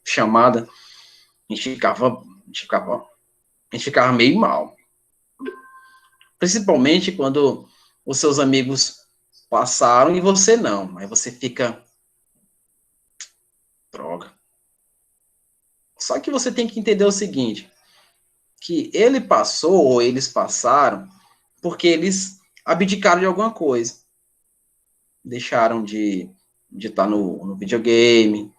chamada, a gente ficava meio mal. Principalmente quando os seus amigos passaram e você não. Aí você fica, droga. Só que você tem que entender o seguinte, que ele passou, ou eles passaram, porque eles abdicaram de alguma coisa. Deixaram de estar no videogame,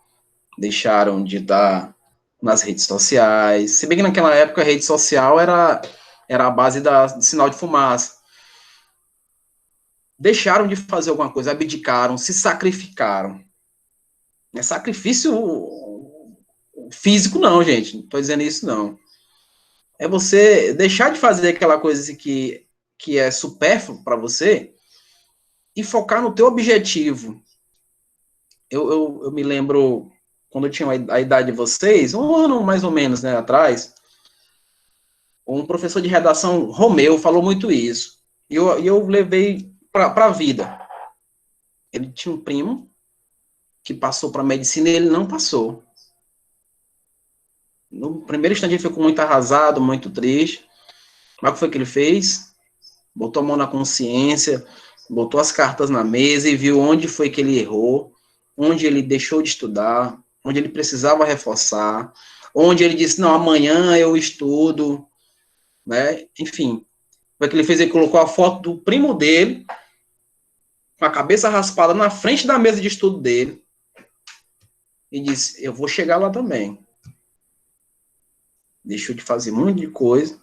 deixaram de estar nas redes sociais. Se bem que naquela época a rede social era a base do sinal de fumaça. Deixaram de fazer alguma coisa, abdicaram, se sacrificaram. É sacrifício físico, não, gente. Não estou dizendo isso, não. É você deixar de fazer aquela coisa que é supérfluo para você e focar no teu objetivo. Eu me lembro, quando eu tinha a idade de vocês, um ano mais ou menos, né, atrás, um professor de redação, Romeu, falou muito isso. E eu levei para a vida. Ele tinha um primo que passou para medicina e ele não passou. No primeiro instante ele ficou muito arrasado, muito triste. Mas o que foi que ele fez? Botou a mão na consciência, botou as cartas na mesa e viu onde foi que ele errou, onde ele deixou de estudar, onde ele precisava reforçar, onde ele disse, não, amanhã eu estudo, né? Enfim, o que ele fez? Ele colocou a foto do primo dele, com a cabeça raspada na frente da mesa de estudo dele, e disse, eu vou chegar lá também. Deixou de fazer um monte de coisa,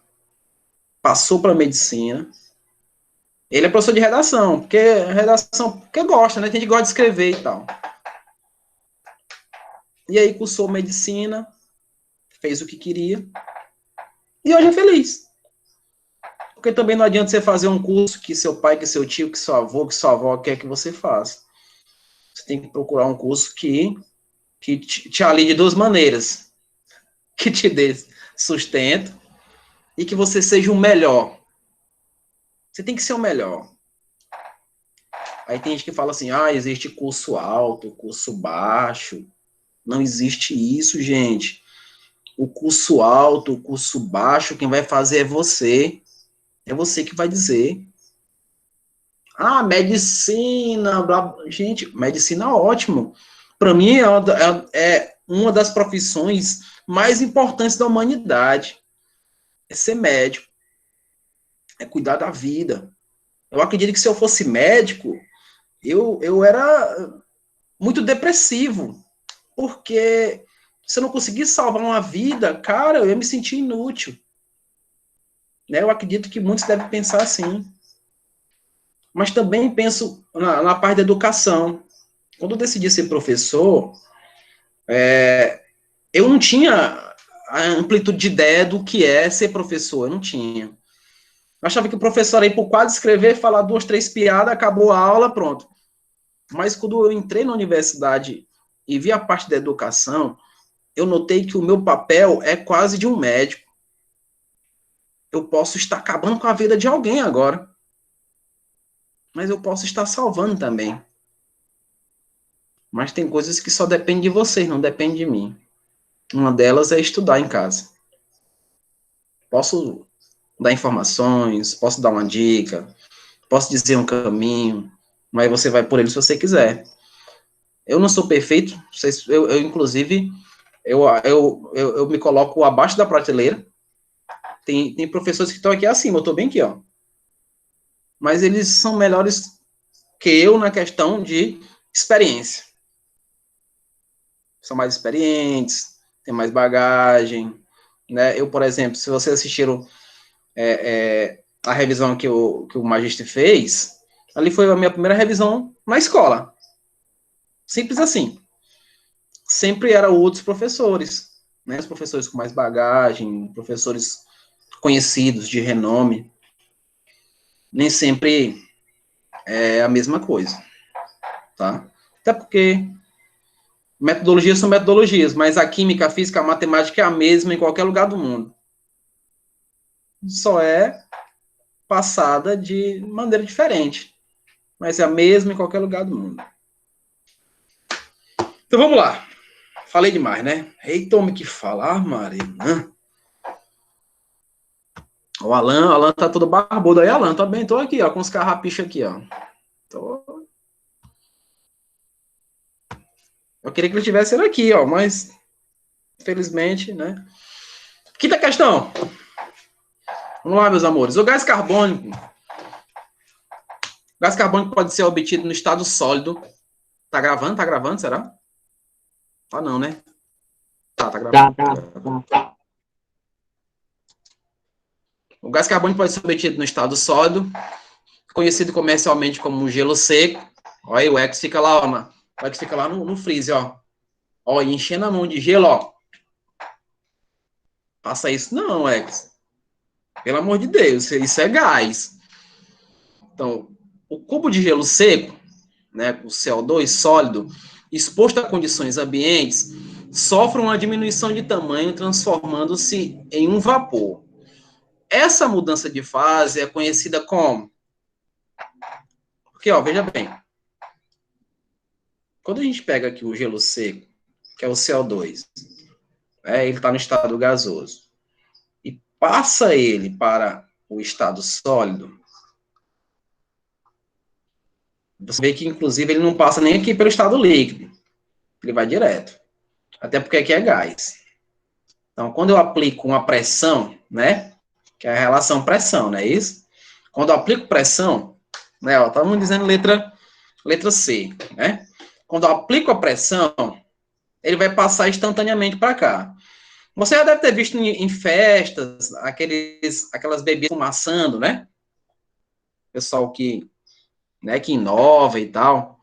passou para medicina. Ele é professor de redação, porque gosta, né? Tem gente que gosta de escrever e tal. E aí cursou medicina, fez o que queria, e hoje é feliz. Porque também não adianta você fazer um curso que seu pai, que seu tio, que seu avô, que sua avó quer que você faça. Você tem que procurar um curso que te alie de duas maneiras. Que te dê sustento e que você seja o melhor. Você tem que ser o melhor. Aí tem gente que fala assim, existe curso alto, curso baixo. Não existe isso, gente. O curso alto, o curso baixo, quem vai fazer é você. É você que vai dizer. Medicina, blá. Gente, medicina ótimo. Para mim é uma das profissões mais importantes da humanidade. É ser médico. É cuidar da vida. Eu acredito que se eu fosse médico, eu era muito depressivo. Porque se eu não conseguisse salvar uma vida, cara, eu ia me sentir inútil. Né? Eu acredito que muitos devem pensar assim. Mas também penso na parte da educação. Quando eu decidi ser professor, eu não tinha a amplitude de ideia do que é ser professor, eu não tinha. Eu achava que o professor era ir por quadro, escrever, falar 2, 3 piadas, acabou a aula, pronto. Mas quando eu entrei na universidade e vi a parte da educação, eu notei que o meu papel é quase de um médico. Eu posso estar acabando com a vida de alguém agora, mas eu posso estar salvando também. Mas tem coisas que só dependem de vocês, não depende de mim. Uma delas é estudar em casa. Posso dar informações, posso dar uma dica, posso dizer um caminho, mas você vai por ele se você quiser. Eu não sou perfeito, eu inclusive, eu me coloco abaixo da prateleira. Tem professores que estão aqui acima, eu estou bem aqui, ó. Mas eles são melhores que eu na questão de experiência. São mais experientes, têm mais bagagem, né? Eu, por exemplo, se vocês assistiram a revisão que o Magiste fez, ali foi a minha primeira revisão na escola. Simples assim. Sempre eram outros professores, né? Os professores com mais bagagem, professores conhecidos, de renome. Nem sempre é a mesma coisa, tá? Até porque metodologias são metodologias, mas a química, a física, a matemática é a mesma em qualquer lugar do mundo. Só é passada de maneira diferente, mas é a mesma em qualquer lugar do mundo. Então vamos lá. Falei demais, né? Eita, homem que fala, Marina. O Alan tá todo barbudo aí, Alan. Tá bem, tô aqui, ó, com os carrapichos aqui, ó. Eu queria que ele tivesse aqui, ó, mas infelizmente, né? Quinta questão. Vamos lá, meus amores. O gás carbônico. O gás carbônico pode ser obtido no estado sólido. Tá gravando? Tá gravando, será? Tá não, né? Tá gravando. Tá. O gás carbônico pode ser obtido no estado sólido, conhecido comercialmente como gelo seco. Olha aí, o X fica lá, ó. O X fica lá no freezer, ó. Ó, enchendo a mão de gelo, ó. Faça isso não, X. Pelo amor de Deus, isso é gás. Então, o cubo de gelo seco, né, o CO2 sólido, exposto a condições ambientes, sofre uma diminuição de tamanho, transformando-se em um vapor. Essa mudança de fase é conhecida como... Porque, ó, veja bem. Quando a gente pega aqui o gelo seco, que é o CO2, ele está no estado gasoso, e passa ele para o estado sólido, você vê que, inclusive, ele não passa nem aqui pelo estado líquido. Ele vai direto. Até porque aqui é gás. Então, quando eu aplico uma pressão, né? Que é a relação pressão, não é isso? Quando eu aplico pressão, né? Ó, estamos dizendo letra C, né? Quando eu aplico a pressão, ele vai passar instantaneamente para cá. Você já deve ter visto em festas aquelas bebidas fumaçando, né? Pessoal que inova e tal.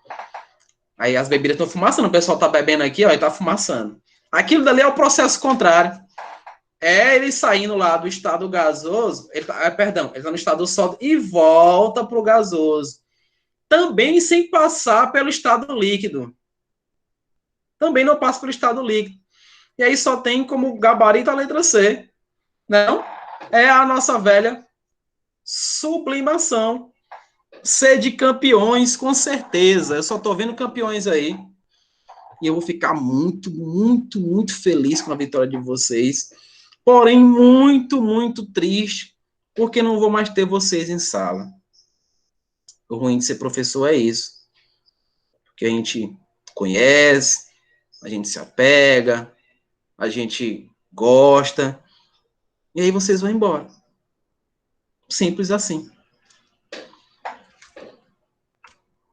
Aí as bebidas estão fumaçando, o pessoal tá bebendo aqui, ó, e tá fumaçando. Aquilo dali é o processo contrário. É ele saindo lá do estado gasoso, ele tá no estado sólido e volta pro gasoso. Também sem passar pelo estado líquido. Também não passa pelo estado líquido. E aí só tem como gabarito a letra C. Não? É a nossa velha sublimação. C de campeões, com certeza. Eu só tô vendo campeões aí. E eu vou ficar muito, muito, muito feliz com a vitória de vocês. Porém, muito, muito triste, porque não vou mais ter vocês em sala. O ruim de ser professor é isso. Porque a gente conhece, a gente se apega, a gente gosta, e aí vocês vão embora. Simples assim.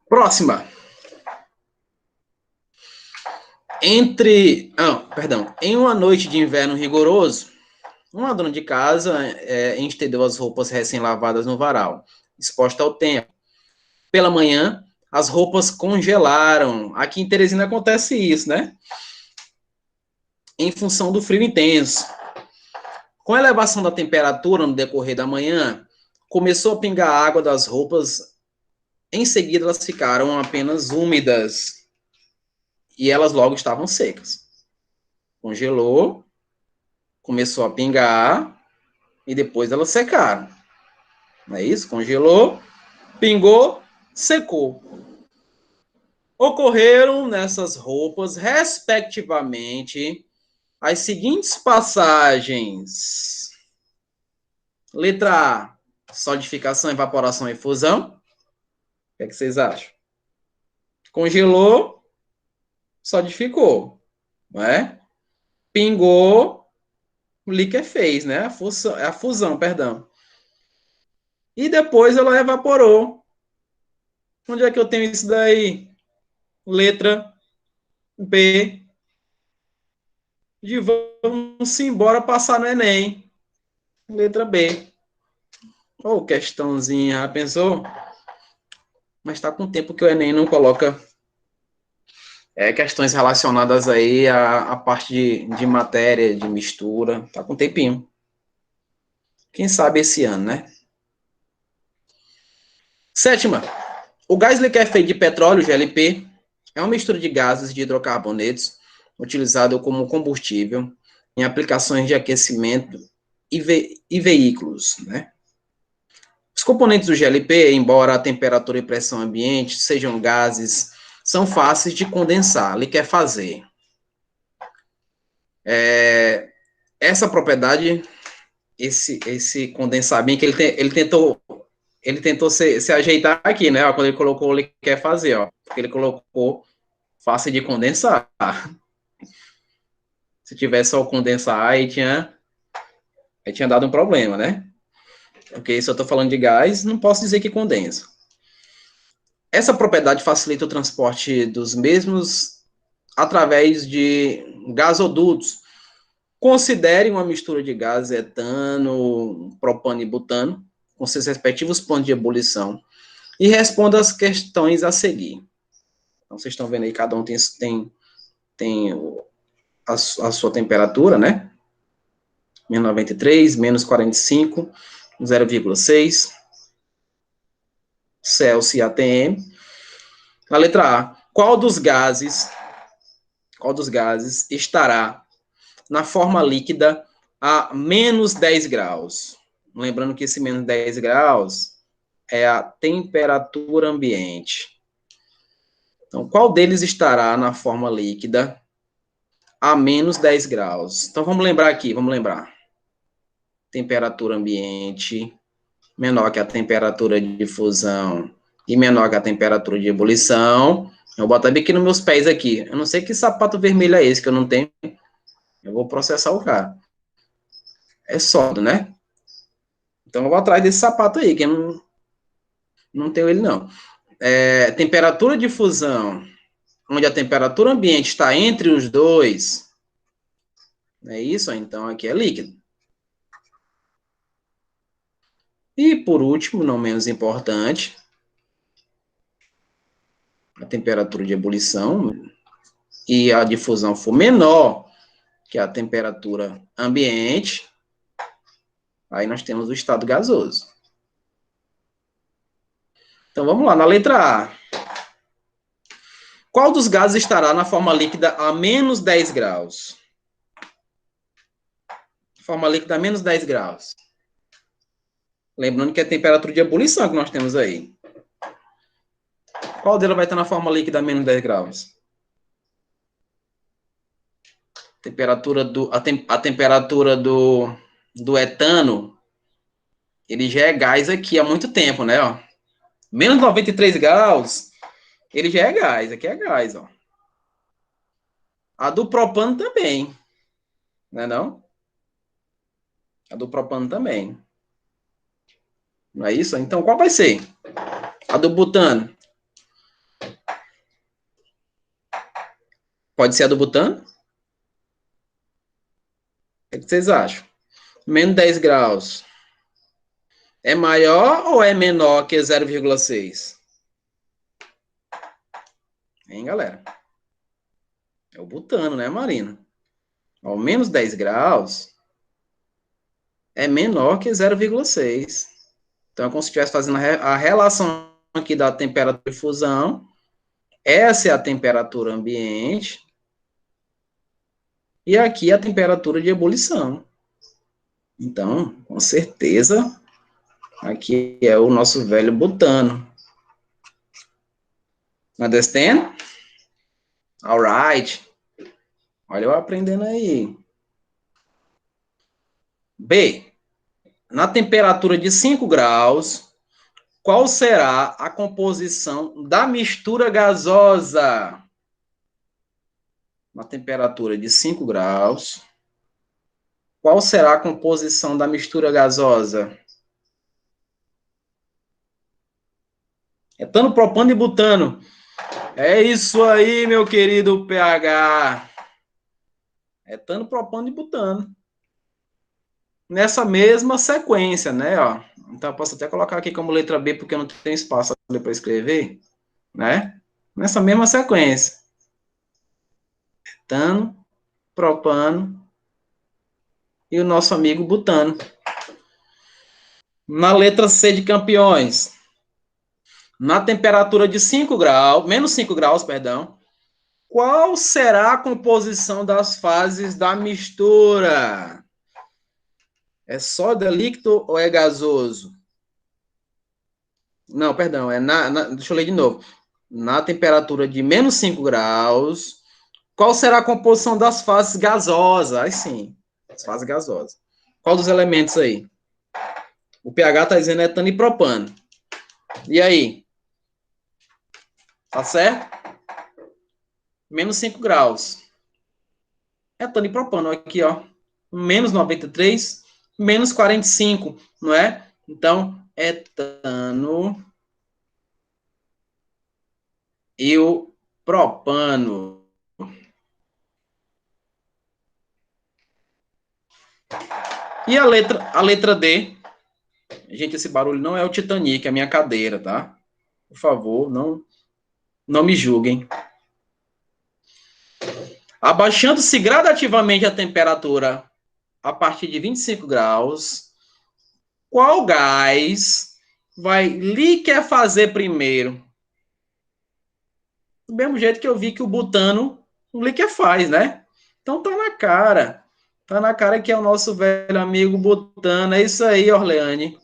Próxima. Em uma noite de inverno rigoroso, uma dona de casa estendeu as roupas recém-lavadas no varal, exposta ao tempo. Pela manhã, as roupas congelaram. Aqui em Teresina acontece isso, né? Em função do frio intenso. Com a elevação da temperatura no decorrer da manhã, começou a pingar água das roupas. Em seguida, elas ficaram apenas úmidas. E elas logo estavam secas. Congelou, começou a pingar, e depois elas secaram. Não é isso? Congelou, pingou, secou. Ocorreram nessas roupas, respectivamente, as seguintes passagens. Letra A, solidificação, evaporação e fusão. O que é que vocês acham? Congelou, solidificou, não é? Pingou, liquefez, né? A fusão, perdão. E depois ela evaporou. Onde é que eu tenho isso daí? Letra B. De vamos embora passar no Enem. Letra B. Ou questãozinha, já pensou? Mas está com tempo que o Enem não coloca questões relacionadas aí à parte de matéria, de mistura. Está com tempinho. Quem sabe esse ano, né? Sétima. O gás liquefeito de petróleo, GLP, é uma mistura de gases de hidrocarbonetos utilizado como combustível em aplicações de aquecimento e veículos, né? Os componentes do GLP, embora a temperatura e pressão ambiente sejam gases, são fáceis de condensar, liquefazer. Essa propriedade, esse condensar bem, que ele tentou se ajeitar aqui, né? Ó, quando ele colocou, ele quer fazer, ó. Porque ele colocou fácil de condensar. Se tivesse só o condensar, aí tinha dado um problema, né? Porque se eu estou falando de gás, não posso dizer que condensa. Essa propriedade facilita o transporte dos mesmos através de gasodutos. Considere uma mistura de gases etano, propano e butano, com seus respectivos pontos de ebulição, e responda as questões a seguir. Então, vocês estão vendo aí, cada um tem a sua temperatura, né? Menos 93, menos 45, 0,6, Celsius ATM. Na letra A, qual dos gases estará na forma líquida a menos 10 graus? Lembrando que esse menos 10 graus é a temperatura ambiente. Então, qual deles estará na forma líquida a menos 10 graus? Então, vamos lembrar aqui, Temperatura ambiente menor que a temperatura de difusão e menor que a temperatura de ebulição. Eu vou botar bem aqui nos meus pés aqui. Eu não sei que sapato vermelho é esse que eu não tenho. Eu vou processar o cara. É sólido, né? Então eu vou atrás desse sapato aí, que eu não tenho ele não. Temperatura de fusão, onde a temperatura ambiente está entre os dois, é isso? Então aqui é líquido. E por último, não menos importante, a temperatura de ebulição e a difusão for menor que a temperatura ambiente, aí nós temos o estado gasoso. Então vamos lá, na letra A. Qual dos gases estará na forma líquida a menos 10 graus? Forma líquida a menos 10 graus. Lembrando que é a temperatura de ebulição que nós temos aí. Qual dela vai estar na forma líquida a menos 10 graus? A temperatura do etano, ele já é gás aqui há muito tempo, né? Ó. Menos 93 graus, ele já é gás. Aqui é gás, ó. A do propano também, não é não? A do propano também. Não é isso? Então, qual vai ser? A do butano. Pode ser a do butano? O que vocês acham? Menos 10 graus. É maior ou é menor que 0,6? Hein, galera? É o butano, né, Marina? Ao menos 10 graus é menor que 0,6. Então, é como se estivesse fazendo a relação aqui da temperatura de fusão. Essa é a temperatura ambiente. E aqui a temperatura de ebulição. Então, com certeza, aqui é o nosso velho butano. Understand? All right. Olha eu aprendendo aí. B. Na temperatura de 5 graus, qual será a composição da mistura gasosa? Na temperatura de 5 graus, qual será a composição da mistura gasosa? Etano, propano e butano. É isso aí, meu querido PH. Etano, propano e butano. Nessa mesma sequência, né? Ó. Então, eu posso até colocar aqui como letra B, porque eu não tenho espaço para escrever, né? Nessa mesma sequência. Etano, propano e o nosso amigo butano. Na letra C de campeões, na temperatura de 5 graus, menos 5 graus, perdão, qual será a composição das fases da mistura? É sólido, é líquido ou é gasoso? Não, perdão, deixa eu ler de novo. Na temperatura de menos 5 graus, Qual será a composição das fases gasosas? Aí sim, as fases gasosas. Qual dos elementos aí? O pH está dizendo etano e propano. E aí? Tá certo? Menos 5 graus. Etano e propano aqui, ó. Menos 93, menos 45, não é? Então, etano e o propano. E a letra D? Gente, esse barulho não é o Titanic, é a minha cadeira, tá? Por favor, não me julguem. Abaixando-se gradativamente a temperatura a partir de 25 graus, qual gás vai liquefazer primeiro? Do mesmo jeito que eu vi que o butano liquefaz, né? Então tá na cara. Tá na cara que é o nosso velho amigo butano. É isso aí, Orleane.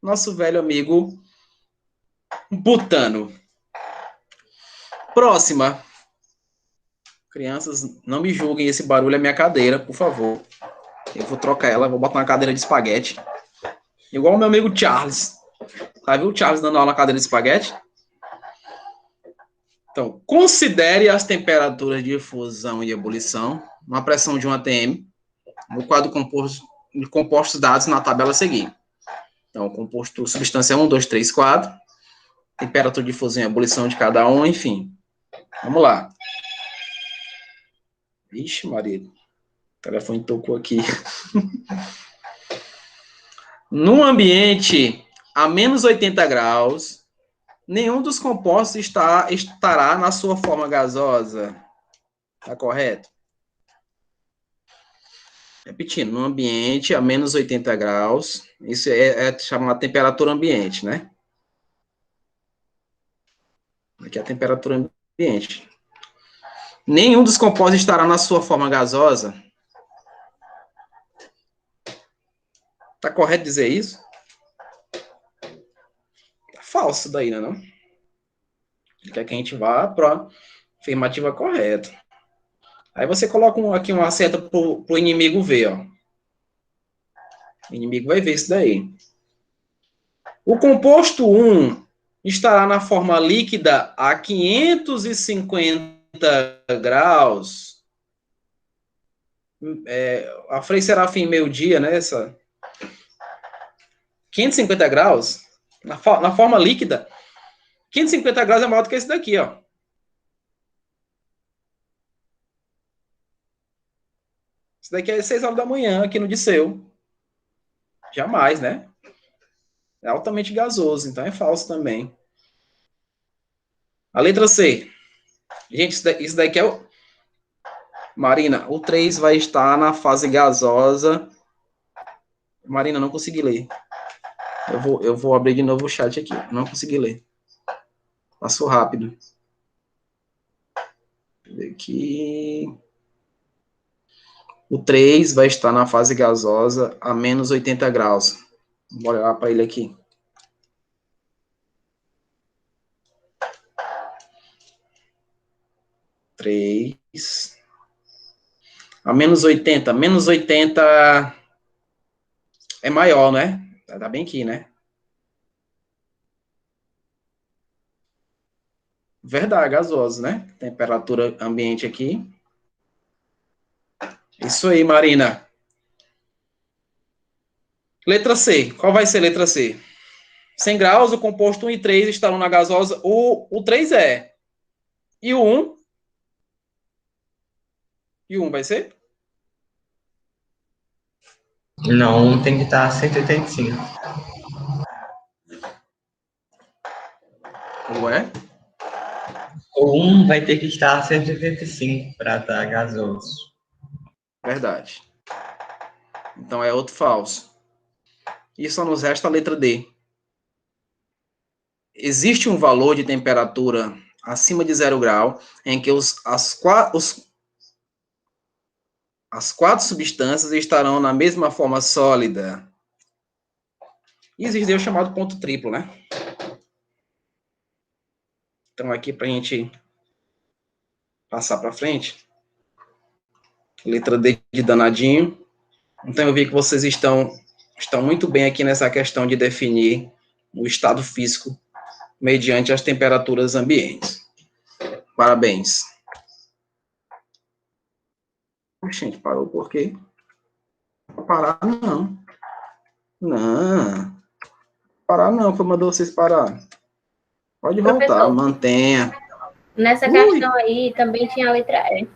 Nosso velho amigo butano. Próxima. Crianças, não me julguem, esse barulho é minha cadeira, por favor. Eu vou trocar ela, vou botar uma cadeira de espaguete. Igual o meu amigo Charles. Tá viu o Charles dando aula na cadeira de espaguete? Então, considere as temperaturas de fusão e ebulição, uma pressão de 1 atm, no quadro compostos dados na tabela a seguir. Então, o composto substância 1, 2, 3, 4, temperatura de fusão e ebulição de cada um, enfim. Vamos lá. Ixi, Maria, o telefone tocou aqui. Num ambiente a menos 80 graus, nenhum dos compostos estará na sua forma gasosa. Tá correto? Repetindo, num ambiente a menos 80 graus, isso é chamada temperatura ambiente, né? Aqui é a temperatura ambiente. Nenhum dos compostos estará na sua forma gasosa. Tá correto dizer isso? Tá falso daí, né, não? Ele quer que a gente vá para a afirmativa correta. Aí você coloca aqui uma seta para o inimigo ver, ó. O inimigo vai ver isso daí. O composto 1 estará na forma líquida a 550 graus. A Frei Serafim meio-dia, né? 550 graus na forma líquida. 550 graus é maior do que esse daqui, ó. Isso daqui é 6 horas da manhã aqui no Disseu. Jamais, né? É altamente gasoso, então é falso também. A letra C. Gente, isso daqui é o... Marina, o 3 vai estar na fase gasosa. Marina, não consegui ler. Eu vou abrir de novo o chat aqui. Não consegui ler. Passou rápido. Aqui. O 3 vai estar na fase gasosa a menos 80 graus. Vou olhar para ele aqui. Três. A menos 80. Menos 80 é maior, né? Tá bem aqui, né? Verdade, gasoso, né? Temperatura ambiente aqui. Isso aí, Marina. Letra C. Qual vai ser a letra C? 100 graus, o composto 1 e 3 estarão na gasosa. O 3 é. E o 1? E o 1 vai ser? Não, tem que estar 185. Ué? O 1 vai ter que estar 185 para estar gasoso. Verdade. Então é outro falso. E só nos resta a letra D. Existe um valor de temperatura acima de 0 grau em que as quatro substâncias estarão na mesma forma sólida. E existe o chamado ponto triplo, né? Então aqui para a gente Passar para frente. Letra D de danadinho. Então, eu vi que vocês estão muito bem aqui nessa questão de definir o estado físico mediante as temperaturas ambientes. Parabéns. Gente, parou por quê? Parar não. Não. Parar não, foi mandou vocês parar. Pode voltar, Professor, mantenha. Nessa questão aí também tinha a letra E.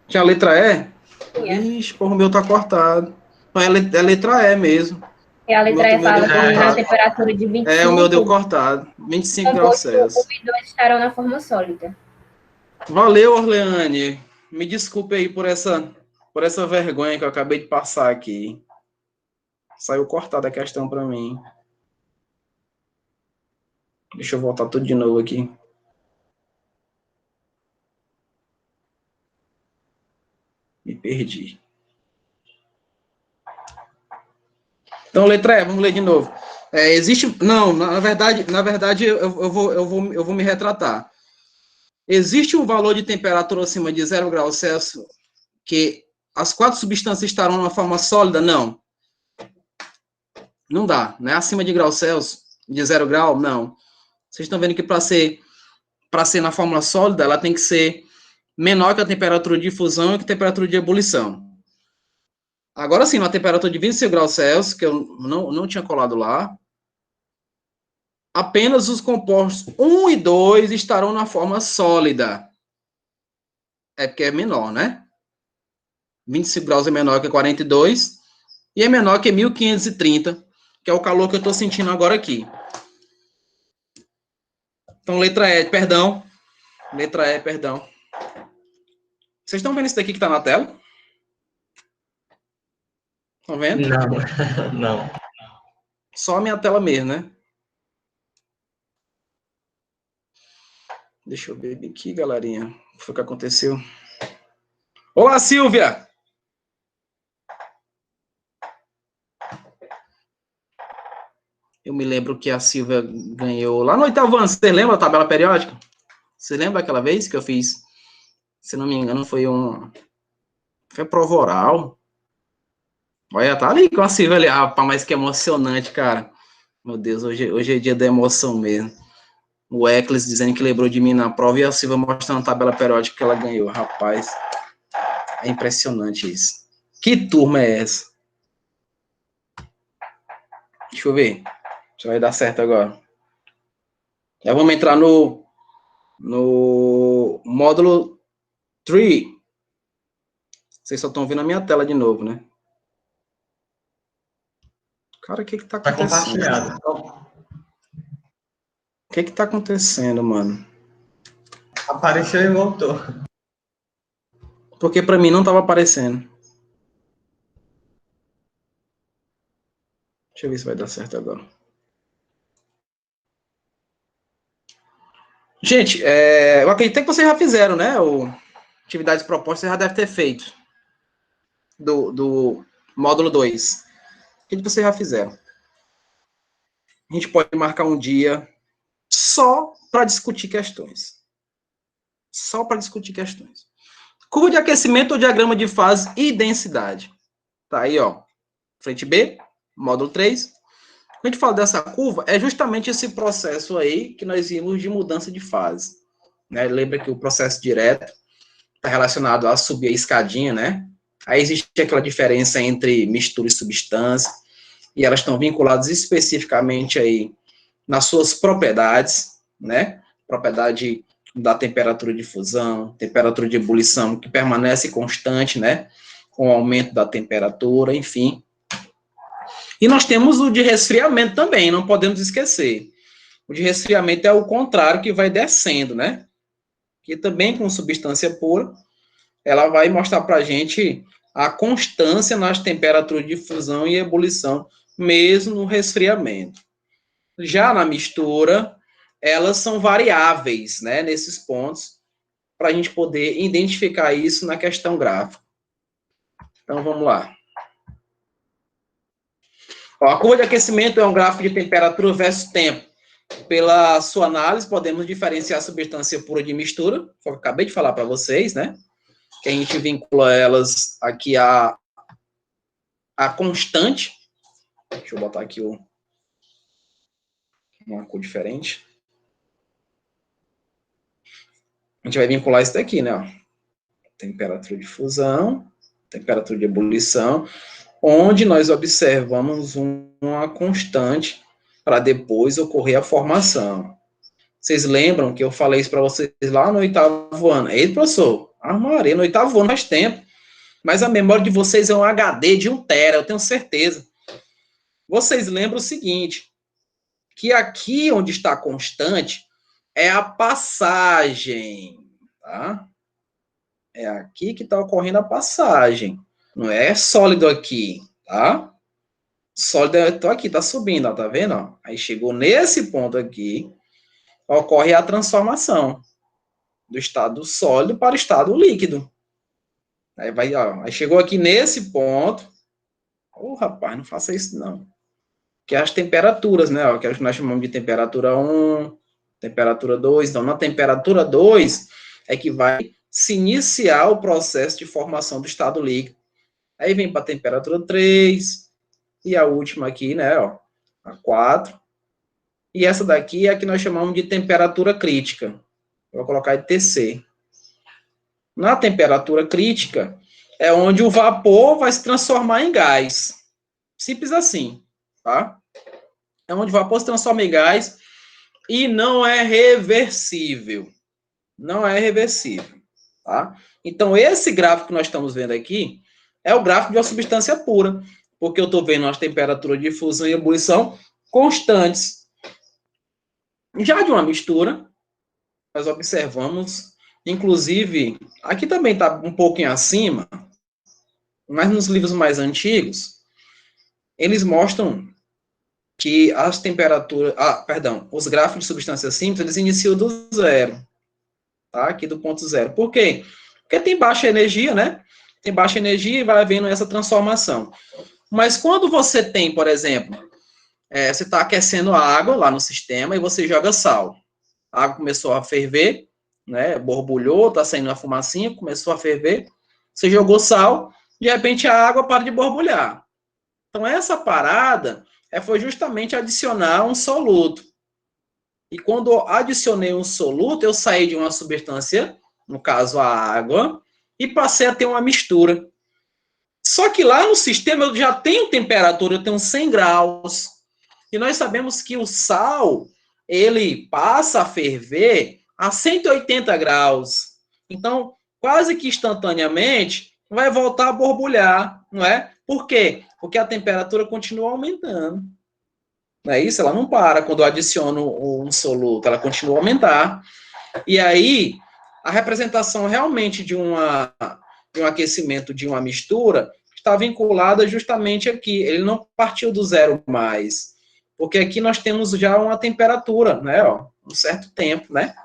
Tinha a letra E? Tinha. Ixi, porra, o meu tá cortado. Não, é letra E mesmo. E a letra E fala que na cortado. temperatura de 25... É, o meu deu cortado. 25 graus Celsius. 1 e 2 estarão na forma sólida. Valeu, Orleane. Me desculpe aí por essa vergonha que eu acabei de passar aqui. Saiu cortada a questão para mim. Deixa eu voltar tudo de novo aqui. Me perdi. Então, letra E, vamos ler de novo. Existe... Não, na verdade eu vou me retratar. Existe um valor de temperatura acima de 0 graus Celsius que as 4 substâncias estarão numa forma sólida? Não. Não dá. Não é acima de graus Celsius, de 0 grau? Não. Vocês estão vendo que para ser na fórmula sólida, ela tem que ser menor que a temperatura de fusão e que a temperatura de ebulição. Agora sim, na temperatura de 25 graus Celsius, que eu não tinha colado lá, apenas os compostos 1 e 2 estarão na forma sólida. É porque é menor, né? 25 graus é menor que 42 e é menor que 1530, que é o calor que eu estou sentindo agora aqui. Então, letra E, perdão. Letra E, perdão. Vocês estão vendo isso daqui que está na tela? Estão vendo? Não, não. Só a minha tela mesmo, né? Deixa eu ver aqui, galerinha. O que foi que aconteceu? Olá, Silvia! Eu me lembro que a Silvia ganhou lá no 8º ano. Você lembra a tabela periódica? Você lembra aquela vez que eu fiz? Se não me engano, foi prova oral. Olha, tá ali com a Silvia ali. Rapaz, mas que emocionante, cara. Meu Deus, hoje é dia da emoção mesmo. O Eclis dizendo que lembrou de mim na prova e a Silvia mostrando a tabela periódica que ela ganhou. Rapaz, é impressionante isso. Que turma é essa? Deixa eu ver. Se vai dar certo agora. Já vamos entrar no módulo 3. Vocês só estão vendo a minha tela de novo, né? Cara, o que tá acontecendo? Tá compartilhado. O que tá acontecendo, mano? Apareceu e voltou. Porque pra mim não tava aparecendo. Deixa eu ver se vai dar certo agora. Gente, eu acredito que vocês já fizeram, né? Atividades propostas você já deve ter feito. Do módulo 2. O que vocês já fizeram? A gente pode marcar um dia só para discutir questões. Só para discutir questões. Curva de aquecimento ou diagrama de fase e densidade. Tá aí, ó. Frente B, módulo 3. Quando a gente fala dessa curva, é justamente esse processo aí que nós vimos de mudança de fase. Né? Lembra que o processo direto está relacionado a subir a escadinha, né? Aí existe aquela diferença entre mistura e substância, e elas estão vinculadas especificamente aí nas suas propriedades, né? Propriedade da temperatura de fusão, temperatura de ebulição, que permanece constante, né? Com o aumento da temperatura, enfim. E nós temos o de resfriamento também, não podemos esquecer. O de resfriamento é o contrário, que vai descendo, né? Que também com substância pura, ela vai mostrar para a gente a constância nas temperaturas de fusão e ebulição, mesmo no resfriamento. Já na mistura, elas são variáveis, né, nesses pontos, para a gente poder identificar isso na questão gráfica. Então, vamos lá. Ó, a curva de aquecimento é um gráfico de temperatura versus tempo. Pela sua análise, podemos diferenciar a substância pura de mistura, foi o que eu acabei de falar para vocês, né? Que a gente vincula elas aqui a constante. Deixa eu botar aqui uma cor diferente. A gente vai vincular isso daqui, né? Ó. Temperatura de fusão, temperatura de ebulição, onde nós observamos uma constante para depois ocorrer a formação. Vocês lembram que eu falei isso para vocês lá no 8º ano? Ei, professor, armarei no 8º ano faz tempo, mas a memória de vocês é um HD de 1 tera, eu tenho certeza. Vocês lembram o seguinte, que aqui onde está constante é a passagem, tá? É aqui que está ocorrendo a passagem, não é sólido aqui, tá? Sólido é aqui, tá subindo, ó, tá vendo? Ó? Aí chegou nesse ponto aqui, ocorre a transformação do estado sólido para o estado líquido. Aí vai, ó, aí chegou aqui nesse ponto. Rapaz, não faça isso não. Que é as temperaturas, né? Ó, que é o que nós chamamos de temperatura 1, temperatura 2. Então, na temperatura 2 é que vai se iniciar o processo de formação do estado líquido. Aí vem para a temperatura 3, e a última aqui, né, ó, a 4. E essa daqui é a que nós chamamos de temperatura crítica. Vou colocar de TC. Na temperatura crítica, é onde o vapor vai se transformar em gás. Simples assim, tá? É onde o vapor se transforma em gás e não é reversível. Não é reversível, tá? Então, esse gráfico que nós estamos vendo aqui é o gráfico de uma substância pura, porque eu estou vendo as temperaturas de fusão e ebulição constantes. Já de uma mistura, nós observamos, inclusive, aqui também está um pouquinho acima, mas nos livros mais antigos, eles mostram que as temperaturas, os gráficos de substâncias simples, eles iniciam do zero, tá? Aqui do ponto zero. Por quê? Porque tem baixa energia, né? Tem baixa energia e vai havendo essa transformação. Mas quando você tem, por exemplo, você está aquecendo a água lá no sistema e você joga sal. A água começou a ferver, né? Borbulhou, está saindo uma fumacinha, começou a ferver. Você jogou sal, de repente a água para de borbulhar. Então, essa parada foi justamente adicionar um soluto. E quando eu adicionei um soluto, eu saí de uma substância, no caso a água, e passei a ter uma mistura. Só que lá no sistema eu já tenho temperatura, eu tenho 100 graus. E nós sabemos que o sal, ele passa a ferver a 180 graus. Então, quase que instantaneamente, vai voltar a borbulhar, não é? Por quê? Porque a temperatura continua aumentando. Não é isso? Ela não para quando eu adiciono um soluto, ela continua a aumentar. E aí, a representação realmente de um aquecimento, de uma mistura, está vinculada justamente aqui. Ele não partiu do zero mais. Porque aqui nós temos já uma temperatura, né? Ó, um certo tempo, né?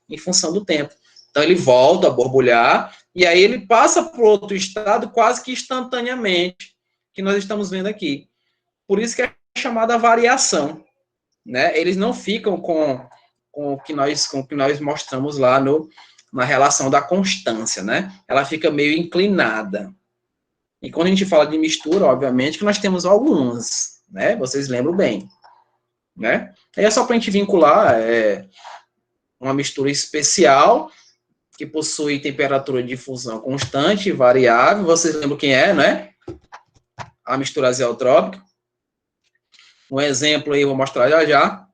Em função do tempo. Então, ele volta a borbulhar, e aí ele passa para outro estado quase que instantaneamente, que nós estamos vendo aqui. Por isso que é chamada variação, né? Eles não ficam com o que nós mostramos lá na relação da constância, né? Ela fica meio inclinada. E quando a gente fala de mistura, obviamente, que nós temos algumas, né? Vocês lembram bem, né? Aí é só para a gente vincular uma mistura especial que possui temperatura de fusão constante e variável. Vocês lembram quem é, né? A mistura azeotrópica. Um exemplo aí, eu vou mostrar já já.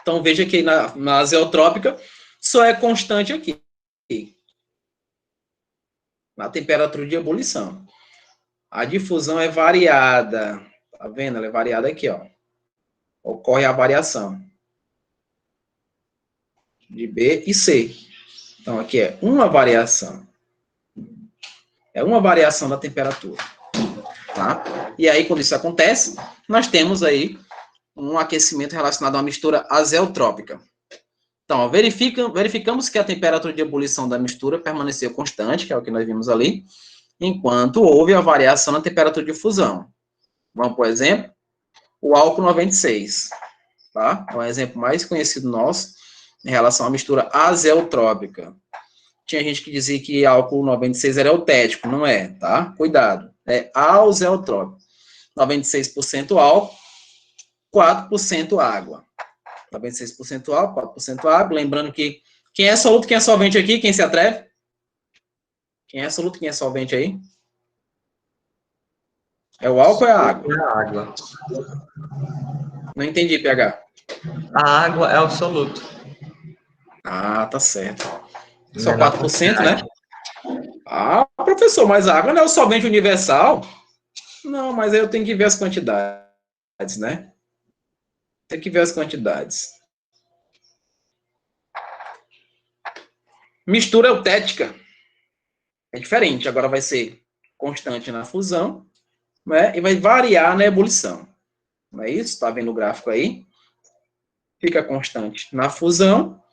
Então, veja que na azeotrópica só é constante aqui. Na temperatura de ebulição. A difusão é variada. Tá vendo? Ela é variada aqui, ó. Ocorre a variação. De B e C. Então, aqui é uma variação. É uma variação da temperatura. Tá? E aí, quando isso acontece, nós temos aí um aquecimento relacionado a uma mistura azeotrópica. Então, verificamos que a temperatura de ebulição da mistura permaneceu constante, que é o que nós vimos ali, enquanto houve a variação na temperatura de fusão. Vamos, por exemplo, o álcool 96. tá? É um exemplo mais conhecido nosso em relação à mistura azeotrópica. Tinha gente que dizia que álcool 96 era eutético, não é, tá? Cuidado, é azeotrópico. 96% álcool, 4% água. 96% álcool, 4% água. Lembrando que quem é soluto, quem é solvente aqui, quem se atreve? Quem é soluto, quem é solvente aí? É o álcool ou é a água? É a água. Não entendi, PH. A água é o soluto. Ah, tá certo. Só Menor 4%, né? quantidade. Ah, professor, mas a água não é o solvente universal? Não, mas aí eu tenho que ver as quantidades, né? Tem que ver as quantidades. Mistura eutética. É diferente. Agora vai ser constante na fusão, né? E vai variar na ebulição. Não é isso? Tá vendo o gráfico aí? Fica constante na fusão,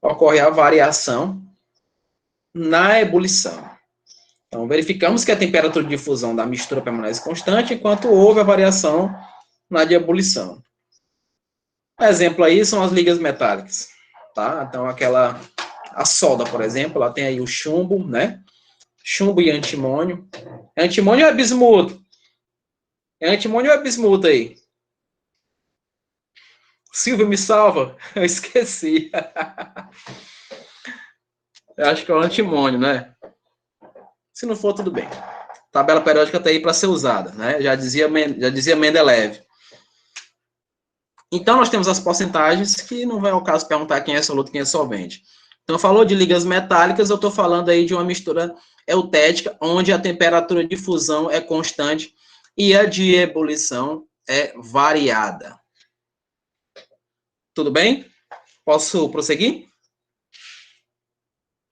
ocorre a variação na ebulição. Então, verificamos que a temperatura de fusão da mistura permanece constante, enquanto houve a variação na de ebulição. Exemplo aí são as ligas metálicas, tá? Então, a solda, por exemplo, ela tem aí o chumbo, né? Chumbo e antimônio. Antimônio ou é bismuto? É antimônio ou é bismuto aí? Silvio, me salva. Eu esqueci. Eu acho que é o antimônio, né? Se não for, tudo bem. Tabela periódica está aí para ser usada, né? Já dizia Mendeleev. Então, nós temos as porcentagens, que não vai ao caso perguntar quem é soluto e quem é solvente. Então, falou de ligas metálicas, eu estou falando aí de uma mistura eutética, onde a temperatura de fusão é constante e a de ebulição é variada. Tudo bem? Posso prosseguir?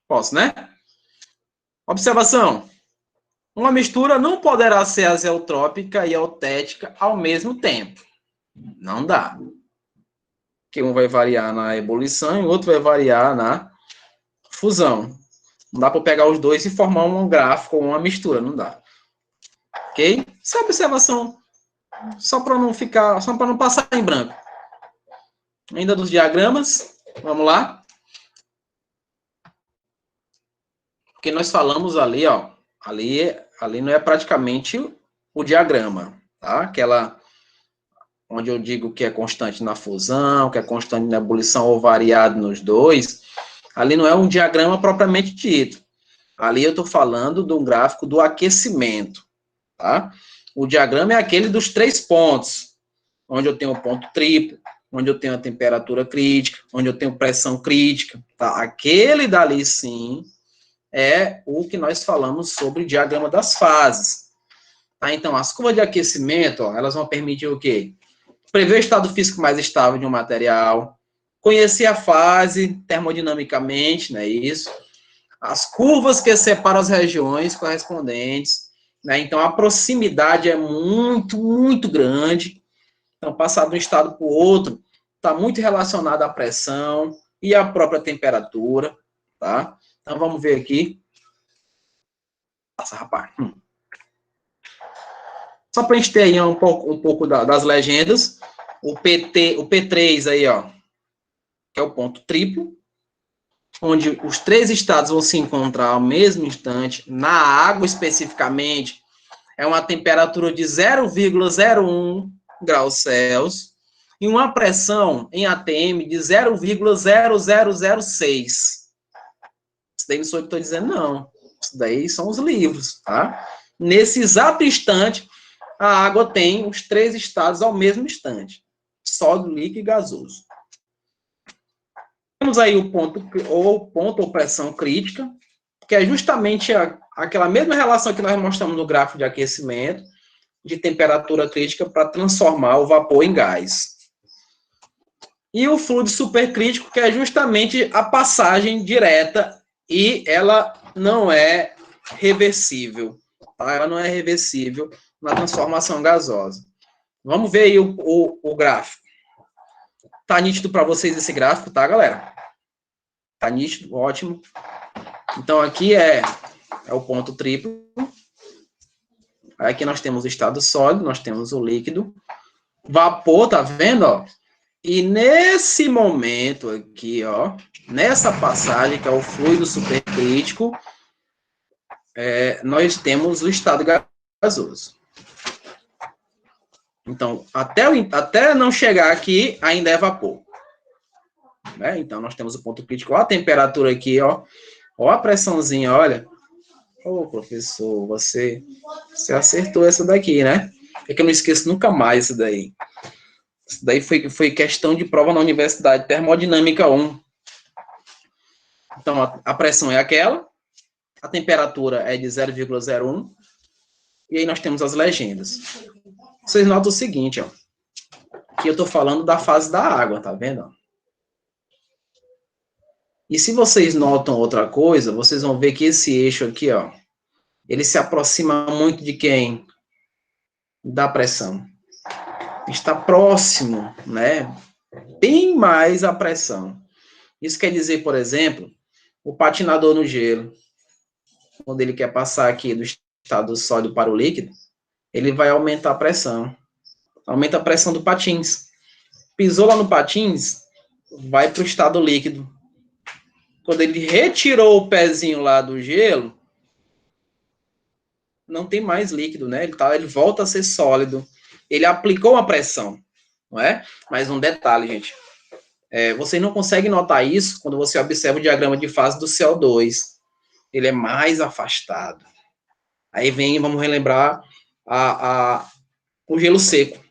Posso, né? Observação. Uma mistura não poderá ser azeotrópica e eutética ao mesmo tempo. Não dá. Porque um vai variar na ebulição e o outro vai variar na fusão. Não dá para pegar os dois e formar um gráfico ou uma mistura, não dá. Ok? Essa observação, só para não passar em branco. Ainda dos diagramas, vamos lá. Porque nós falamos ali, ó, ali não é praticamente o diagrama, tá? Aquela onde eu digo que é constante na fusão, que é constante na ebulição ou variado nos dois, ali não é um diagrama propriamente dito. Ali eu estou falando de um gráfico do aquecimento, tá? O diagrama é aquele dos 3 pontos, onde eu tenho o ponto triplo, onde eu tenho a temperatura crítica, onde eu tenho pressão crítica, tá? Aquele dali, sim, é o que nós falamos sobre o diagrama das fases. Tá? Então, as curvas de aquecimento, ó, elas vão permitir o quê? Prever o estado físico mais estável de um material, conhecer a fase termodinamicamente, né, isso, as curvas que separam as regiões correspondentes, né, então a proximidade é muito, muito grande, então passar de um estado para o outro está muito relacionado à pressão e à própria temperatura, tá? Então vamos ver aqui. Nossa, rapaz. Só para a gente ter aí um pouco das legendas, o P3 aí, ó, que é o ponto triplo, onde os 3 estados vão se encontrar ao mesmo instante, na água especificamente, é uma temperatura de 0,01 graus Celsius e uma pressão em ATM de 0,0006. Isso daí não sou eu que estou dizendo, não. Isso daí são os livros, tá? Nesse exato instante, a água tem os 3 estados ao mesmo instante: sólido, líquido e gasoso. Temos aí o ponto ou pressão crítica, que é justamente aquela mesma relação que nós mostramos no gráfico de aquecimento, de temperatura crítica para transformar o vapor em gás. E o fluido supercrítico, que é justamente a passagem direta, e ela não é reversível, tá? Ela não é reversível na transformação gasosa. Vamos ver aí o gráfico. Tá nítido para vocês esse gráfico, tá, galera? Tá nítido, ótimo. Então, aqui é o ponto triplo. Aqui nós temos o estado sólido, nós temos o líquido. Vapor, tá vendo, ó? E nesse momento aqui, ó, nessa passagem, que é o fluido supercrítico, nós temos o estado gasoso. Então, até não chegar aqui, ainda é vapor. Né? Então, nós temos o ponto crítico. Ó a temperatura aqui, ó. Ó a pressãozinha, olha. Ô, professor, você acertou essa daqui, né? É que eu não esqueço nunca mais isso daí. Isso daí foi questão de prova na Universidade, Termodinâmica 1. Então, a pressão é aquela, a temperatura é de 0,01, e aí nós temos as legendas. Vocês notam o seguinte, ó. Que eu estou falando da fase da água, tá vendo? E se vocês notam outra coisa, vocês vão ver que esse eixo aqui, ó, ele se aproxima muito de quem? Da pressão. Está próximo, né? Bem mais a pressão. Isso quer dizer, por exemplo, o patinador no gelo, quando ele quer passar aqui do estado sólido para o líquido, ele vai aumentar a pressão. Aumenta a pressão do patins. Pisou lá no patins, vai para o estado líquido. Quando ele retirou o pezinho lá do gelo, não tem mais líquido, né? Ele volta a ser sólido. Ele aplicou uma pressão, não é? Mas um detalhe, gente. Vocês não conseguem notar isso quando você observa o diagrama de fase do CO2. Ele é mais afastado. Aí vamos relembrar o gelo seco.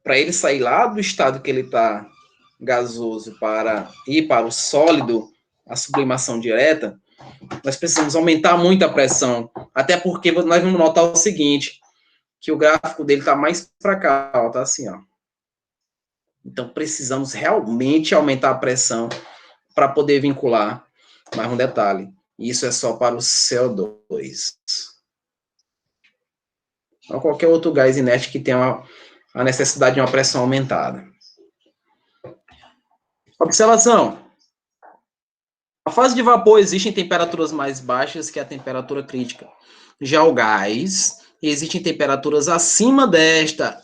Para ele sair lá do estado que ele está gasoso para ir para o sólido, a sublimação direta, nós precisamos aumentar muito a pressão. Até porque nós vamos notar o seguinte, que o gráfico dele está mais para cá, ó, tá assim, ó. Então, precisamos realmente aumentar a pressão para poder vincular. Mais um detalhe, isso é só para o CO2. Ou qualquer outro gás inerte que tenha a necessidade de uma pressão aumentada. Observação. A fase de vapor existe em temperaturas mais baixas que a temperatura crítica. Já o gás existe em temperaturas acima desta,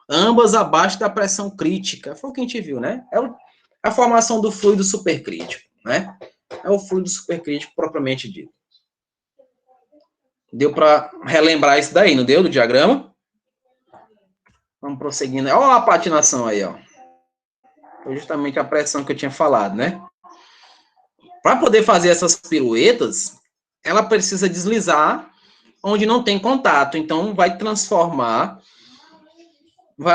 ambas abaixo da pressão crítica. Foi o que a gente viu, né? É a formação do fluido supercrítico, né? É o fluido supercrítico propriamente dito. Deu para relembrar isso daí, não deu? Do diagrama? Vamos prosseguindo. Olha a patinação aí, ó. Foi justamente a pressão que eu tinha falado, né? Para poder fazer essas piruetas, ela precisa deslizar onde não tem contato. Então, vai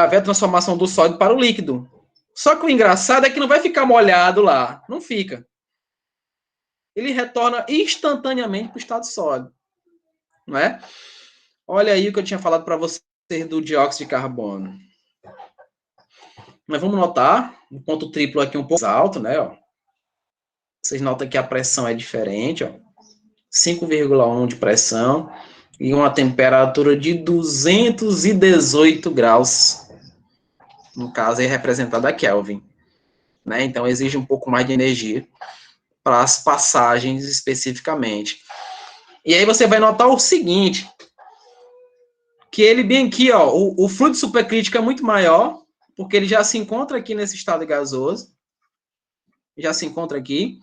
haver a transformação do sólido para o líquido. Só que o engraçado é que não vai ficar molhado lá. Não fica. Ele retorna instantaneamente para o estado sólido. Não é? Olha aí o que eu tinha falado para vocês do dióxido de carbono. Mas vamos notar o ponto triplo aqui um pouco mais alto, né? Ó. Vocês notam que a pressão é diferente, ó. 5,1 de pressão e uma temperatura de 218 graus. No caso, é representada a Kelvin. Né? Então, exige um pouco mais de energia para as passagens especificamente. E aí você vai notar o seguinte, que ele bem aqui, ó, o fluido supercrítico é muito maior, porque ele já se encontra aqui nesse estado gasoso, já se encontra aqui,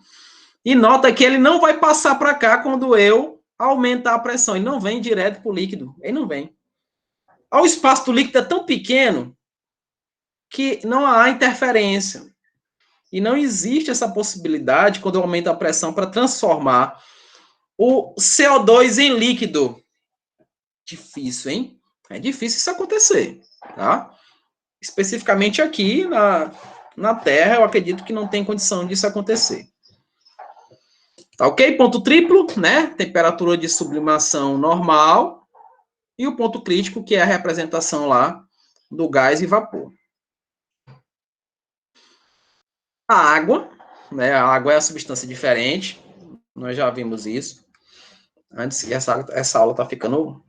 e nota que ele não vai passar para cá quando eu aumentar a pressão, ele não vem direto para o líquido, ele não vem. O espaço do líquido é tão pequeno que não há interferência. E não existe essa possibilidade, quando eu aumento a pressão, para transformar o CO2 em líquido. Difícil, hein? É difícil isso acontecer, tá? Especificamente aqui na Terra, eu acredito que não tem condição disso acontecer. Tá ok? Ponto triplo, né? Temperatura de sublimação normal. E o ponto crítico, que é a representação lá do gás e vapor. A água, né? A água é uma substância diferente. Nós já vimos isso. Antes, essa aula tá ficando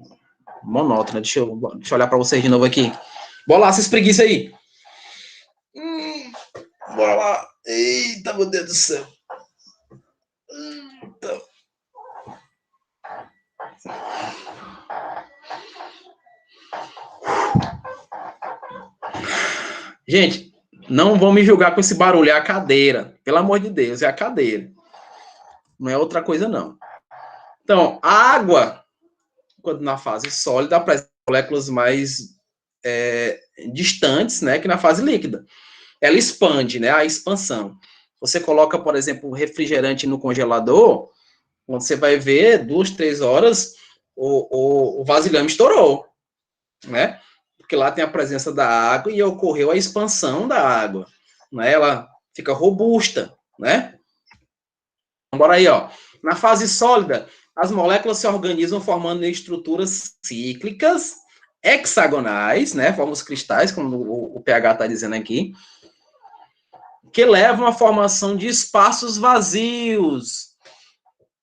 monótona. Deixa eu olhar para vocês de novo aqui. Bora lá, vocês preguiça aí. Bora lá. Eita, meu Deus do céu. Gente, Não vão me julgar com esse barulho, é a cadeira. Pelo amor de Deus, é a cadeira. Não é outra coisa, não. Então, a água, quando na fase sólida, apresenta moléculas mais distantes, né, que na fase líquida. Ela expande, né, a expansão. Você coloca, por exemplo, o refrigerante no congelador, quando você vai ver, 2, 3 horas, o vasilhame estourou, né? Porque lá tem a presença da água e ocorreu a expansão da água, né? Ela fica robusta, né? Bora aí, ó. Na fase sólida, as moléculas se organizam formando estruturas cíclicas, hexagonais, né? Formam os cristais, como o pH está dizendo aqui, que levam à formação de espaços vazios.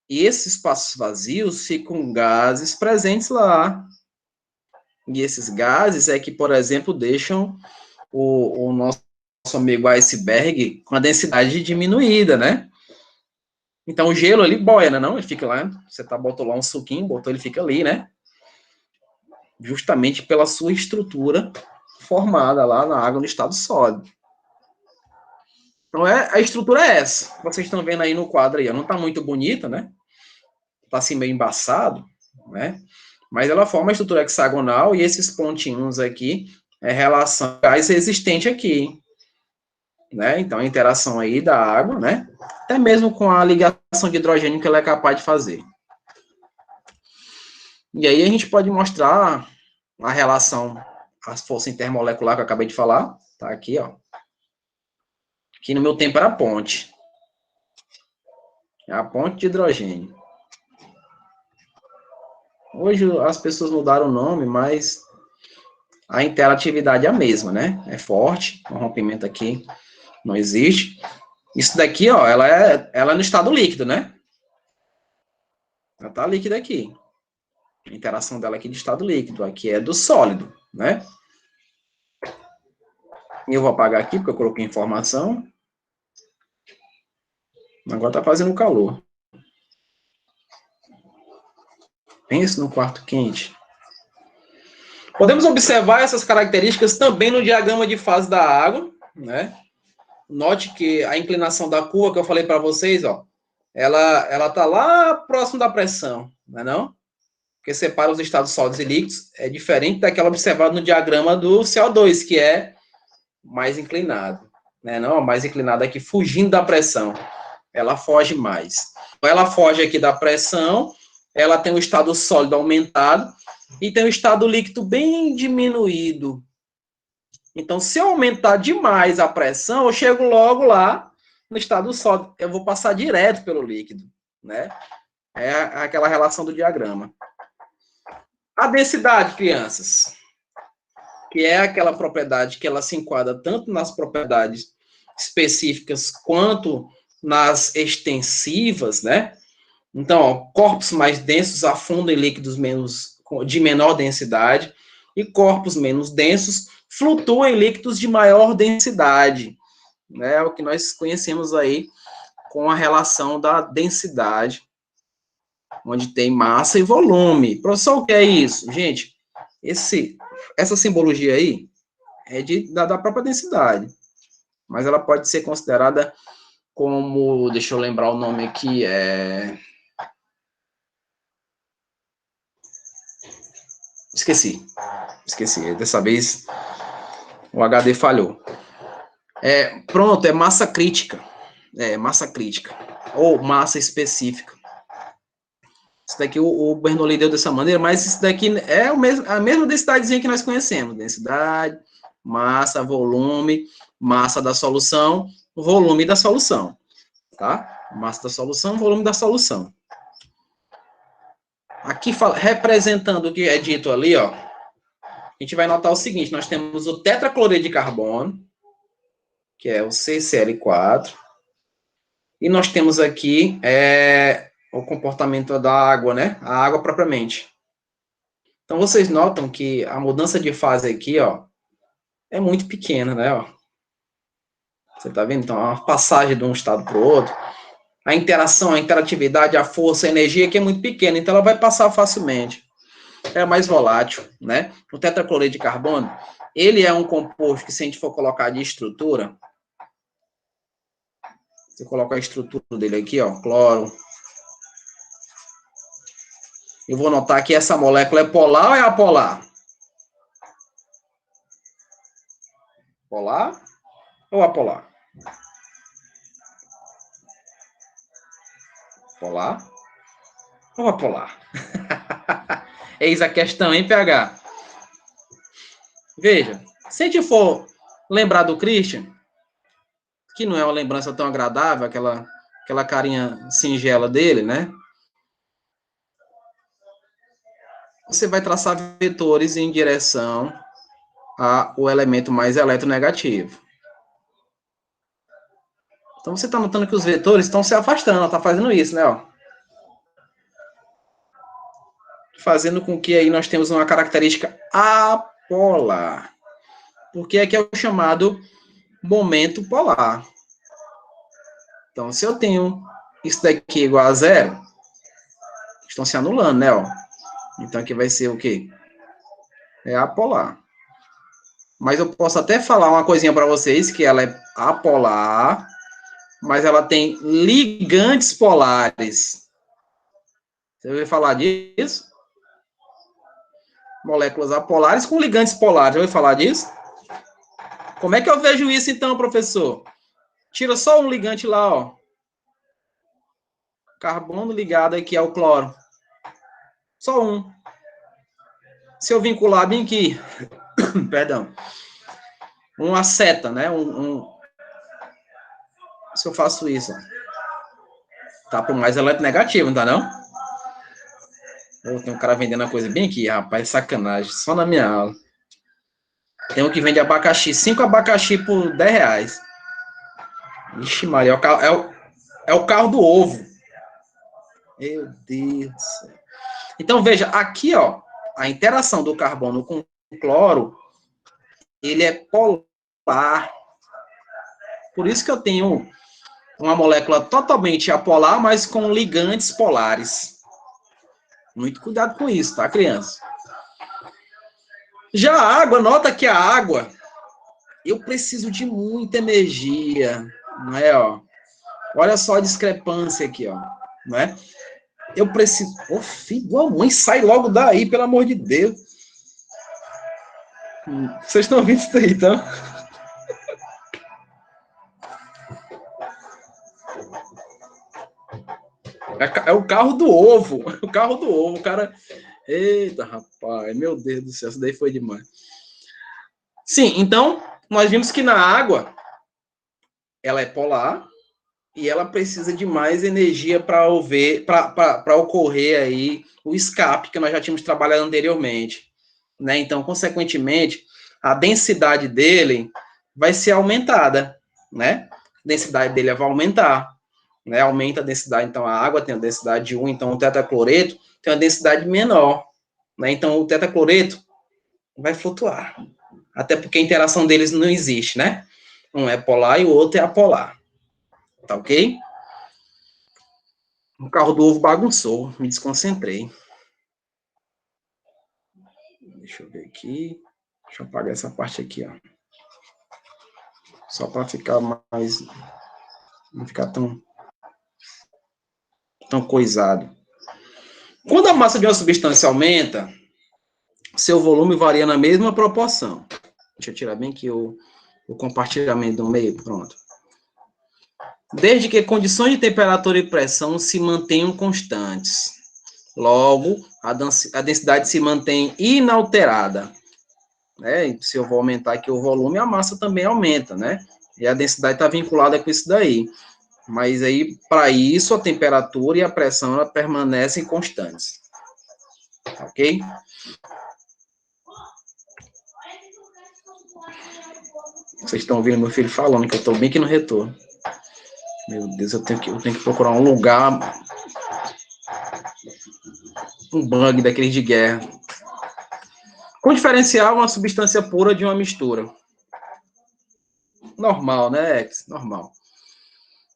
E esses espaços vazios ficam gases presentes lá. E esses gases é que, por exemplo, deixam o nosso amigo iceberg com a densidade diminuída, né? Então, o gelo, ele boia, né? Não? Ele fica lá, você botou lá um suquinho, botou, ele fica ali, né? Justamente pela sua estrutura formada lá na água no estado sólido. Então, a estrutura é essa. Vocês estão vendo aí no quadro aí. Não está muito bonita, né? Está assim meio embaçado, né? Mas ela forma uma estrutura hexagonal e esses pontinhos aqui é relação gás resistente aqui, né? Então, a interação aí da água, né? Até mesmo com a ligação de hidrogênio que ela é capaz de fazer. E aí a gente pode mostrar a relação, a força intermolecular que eu acabei de falar, tá aqui, ó. Aqui no meu tempo era a ponte. É a ponte de hidrogênio. Hoje as pessoas mudaram o nome, mas a interatividade é a mesma, né? É forte, o rompimento aqui não existe. Isso daqui, ó, ela é no estado líquido, né? Ela tá líquida aqui. A interação dela aqui de estado líquido, aqui é do sólido, né? E eu vou apagar aqui, porque eu coloquei informação. Agora tá fazendo calor. Pense no quarto quente. Podemos observar essas características também no diagrama de fase da água, né? Note que a inclinação da curva que eu falei para vocês, ó, ela tá lá próximo da pressão, não é não? Porque separa os estados sólidos e líquidos, é diferente daquela observada no diagrama do CO2, que é mais inclinado, né? Não, mais inclinado aqui, fugindo da pressão. Ela foge mais. Ela foge aqui da pressão, ela tem o estado sólido aumentado e tem o estado líquido bem diminuído. Então, se eu aumentar demais a pressão, eu chego logo lá no estado sólido. Eu vou passar direto pelo líquido, né? É aquela relação do diagrama. A densidade, crianças, que é aquela propriedade que ela se enquadra tanto nas propriedades específicas quanto nas extensivas, né? Então, ó, corpos mais densos afundam em líquidos de menor densidade e corpos menos densos flutuam em líquidos de maior densidade, né? É o que nós conhecemos aí com a relação da densidade, onde tem massa e volume. Professor, o que é isso? Gente, essa simbologia aí é da própria densidade, mas ela pode ser considerada como, deixa eu lembrar o nome aqui, Esqueci. Dessa vez o HD falhou. Pronto, é massa crítica. Massa crítica. Ou massa específica. Isso daqui o Bernoulli deu dessa maneira, mas isso daqui é a mesma densidadezinha que nós conhecemos. Densidade, massa, volume, massa da solução, volume da solução. Tá? Massa da solução, volume da solução. Aqui, representando o que é dito ali, ó, a gente vai notar o seguinte, nós temos o tetracloreto de carbono, que é o CCl4, e nós temos aqui o comportamento da água, né? A água propriamente. Então, vocês notam que a mudança de fase aqui, ó, é muito pequena, né? Ó. Você tá vendo? Então, a passagem de um estado para o outro, a interação, a interatividade, a força, a energia aqui é muito pequena, então ela vai passar facilmente. É mais volátil, né? O tetracloreto de carbono, Ele é um composto que, se a gente for colocar de estrutura, você coloca a estrutura dele aqui, ó, cloro. Eu vou notar que essa molécula é polar ou é apolar? Polar ou apolar? Polar ou apolar? Eis a questão, hein, PH? Veja, se a gente for lembrar do Christian, que não é uma lembrança tão agradável, aquela carinha singela dele, né? Você vai traçar vetores em direção ao elemento mais eletronegativo. Então, você está notando que os vetores estão se afastando, está fazendo isso, né? Ó. Fazendo com que aí nós temos uma característica apolar. Porque aqui é o chamado momento polar. Então, se eu tenho isso daqui igual a zero, estão se anulando, né? Ó. Então, aqui vai ser o quê? É apolar. Mas eu posso até falar uma coisinha para vocês, que ela é apolar, mas ela tem ligantes polares. Você ouviu falar disso? Moléculas apolares com ligantes polares. Já ouviu falar disso? Como é que eu vejo isso, então, professor? Tira só um ligante lá, ó. Carbono ligado aqui ao cloro. Só um. Se eu vincular bem aqui, perdão, uma seta, né? Se eu faço isso, tá por mais eletronegativo, não tá não? Tem um cara vendendo a coisa bem aqui, rapaz, sacanagem, só na minha aula. Tem um que vende abacaxi, 5 abacaxi por R$10. Ixi, Maria, é o carro do ovo. Meu Deus do céu. Então, veja, aqui, ó, a interação do carbono com o cloro, ele é polar. Por isso que eu tenho uma molécula totalmente apolar, mas com ligantes polares. Muito cuidado com isso, tá, criança? Já a água, nota que a água, eu preciso de muita energia, não é, ó? Olha só a discrepância aqui, ó, não é? Eu preciso... Ô, filho, a mãe, sai logo daí, pelo amor de Deus. Vocês estão ouvindo isso aí, então? É o carro do ovo. O carro do ovo. O cara... Eita, rapaz. Meu Deus do céu. Isso daí foi demais. Sim, então, nós vimos que na água, ela é polar e ela precisa de mais energia para ocorrer aí o escape que nós já tínhamos trabalhado anteriormente. Né? Então, consequentemente, a densidade dele vai ser aumentada. Né? A densidade dele vai aumentar. Né, aumenta a densidade, então a água tem a densidade de 1, então o tetracloreto tem uma densidade menor, né, então o tetracloreto vai flutuar, até porque a interação deles não existe, né, um é polar e o outro é apolar, tá ok? O carro do ovo bagunçou, me desconcentrei, deixa eu ver aqui, deixa eu apagar essa parte aqui, ó, só para ficar mais, não ficar tão coisado. Quando a massa de uma substância aumenta, seu volume varia na mesma proporção. Deixa eu tirar bem aqui o compartilhamento do meio, pronto. Desde que condições de temperatura e pressão se mantenham constantes. Logo, a densidade se mantém inalterada. Né? Se eu vou aumentar aqui o volume, a massa também aumenta, né? E a densidade está vinculada com isso daí. Mas aí, para isso, a temperatura e a pressão ela permanecem constantes. Ok? Vocês estão ouvindo meu filho falando que eu estou bem aqui no retorno. Meu Deus, eu tenho que procurar um lugar, um bug daqueles de guerra. Como diferenciar uma substância pura de uma mistura? Normal, né, Ex? Normal.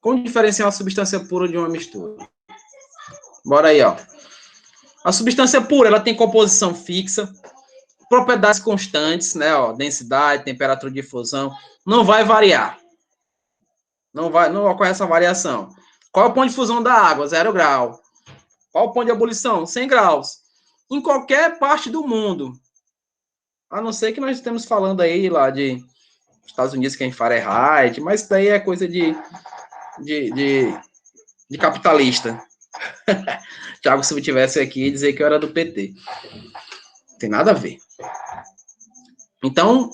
Como diferenciar uma substância pura de uma mistura? Bora aí, ó. A substância pura, ela tem composição fixa, propriedades constantes, né? Ó, densidade, temperatura de difusão, não vai variar. Não ocorre essa variação. Qual é o ponto de fusão da água? 0 grau. Qual é o ponto de ebulição? 100 graus. Em qualquer parte do mundo. A não ser que nós estamos falando aí lá de Estados Unidos, que é em Fahrenheit, mas isso daí é coisa de capitalista. Thiago, se eu tivesse aqui, dizer que eu era do PT. Não tem nada a ver. Então,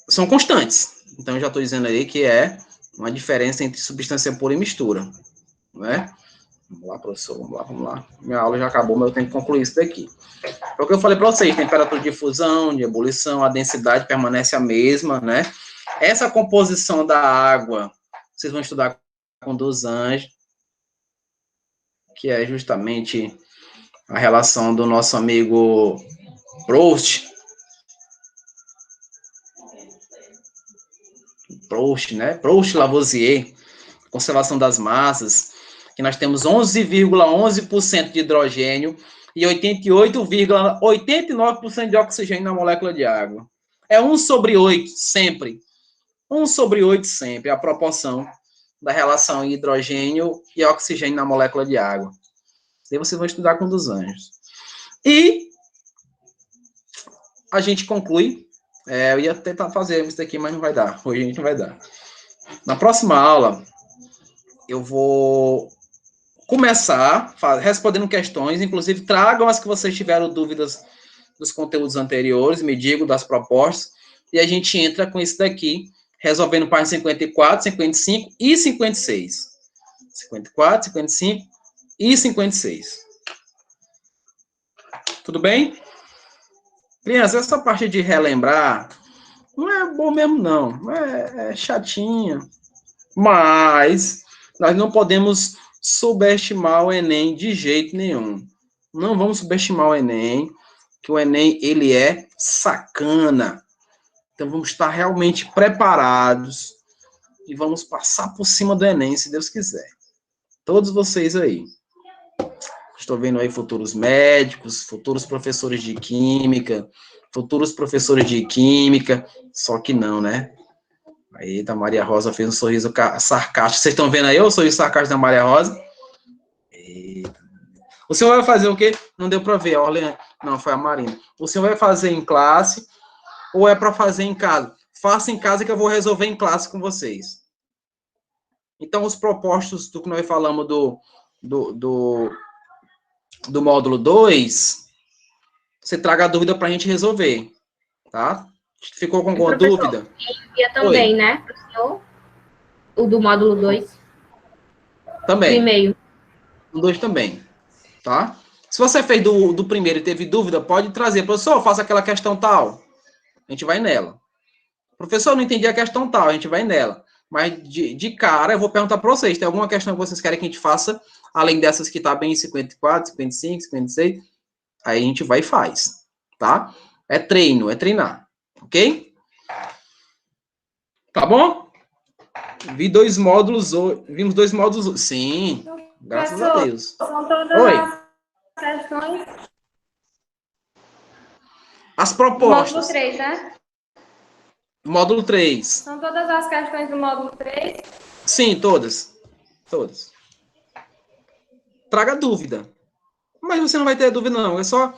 são constantes. Então, eu já estou dizendo aí que é uma diferença entre substância pura e mistura. Né? Vamos lá, professor, vamos lá. Minha aula já acabou, mas eu tenho que concluir isso daqui. É o que eu falei para vocês, temperatura de fusão, de ebulição, a densidade permanece a mesma, né? Essa composição da água, vocês vão estudar com dos anjos, que é justamente a relação do nosso amigo Proust, né? Proust, Lavoisier, conservação das massas, que nós temos 11,11% de hidrogênio e 88,89% de oxigênio na molécula de água. É 1 sobre 8, sempre. 1 sobre 8 sempre, a proporção da relação hidrogênio e oxigênio na molécula de água. Daí vocês vão estudar com dos anjos. E a gente conclui. Eu ia tentar fazer isso daqui, mas não vai dar. Hoje a gente não vai dar. Na próxima aula, eu vou começar respondendo questões, inclusive tragam as que vocês tiveram dúvidas dos conteúdos anteriores, me digam das propostas, e a gente entra com isso daqui, resolvendo páginas 54, 55 e 56. 54, 55 e 56. Tudo bem? Crianças, essa parte de relembrar não é bom mesmo, não. É chatinha. Mas nós não podemos subestimar o Enem de jeito nenhum. Não vamos subestimar o Enem, que o Enem, ele é sacana. Então, vamos estar realmente preparados e vamos passar por cima do Enem, se Deus quiser. Todos vocês aí. Estou vendo aí futuros médicos, futuros professores de química, só que não, né? Aí, a Maria Rosa fez um sorriso sarcástico. Vocês estão vendo aí o sorriso sarcástico da Maria Rosa? Eita. O senhor vai fazer o quê? Não deu para ver, Orleane. Não, foi a Marina. O senhor vai fazer em classe ou é para fazer em casa? Faça em casa que eu vou resolver em classe com vocês. Então, os propostos do que nós falamos do módulo 2, você traga a dúvida para a gente resolver, tá? Ficou com alguma dúvida? Envia também, né, professor? O do módulo 2. Também. No e-mail. O 2 também, tá? Se você fez do primeiro e teve dúvida, pode trazer. Professor, faça aquela questão tal. A gente vai nela. Professor, não entendi a questão tal. A gente vai nela. Mas, de cara, eu vou perguntar para vocês. Tem alguma questão que vocês querem que a gente faça, além dessas que tá bem em 54, 55, 56? Aí a gente vai e faz, tá? É treino, é treinar. Ok? Tá bom? Vimos 2 módulos. Sim, graças a Deus. São todas as questões. As propostas. Módulo 3, né? Módulo 3. São todas as questões do módulo 3. Sim, todas. Todas. Traga dúvida. Mas você não vai ter dúvida, não. É só...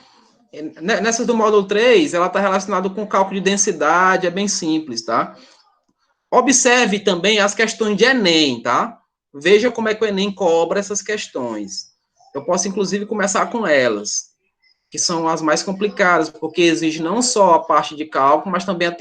Nessa do módulo 3, ela está relacionada com cálculo de densidade, é bem simples, tá? Observe também as questões de Enem, tá? Veja como é que o Enem cobra essas questões. Eu posso, inclusive, começar com elas, que são as mais complicadas, porque exige não só a parte de cálculo, mas também a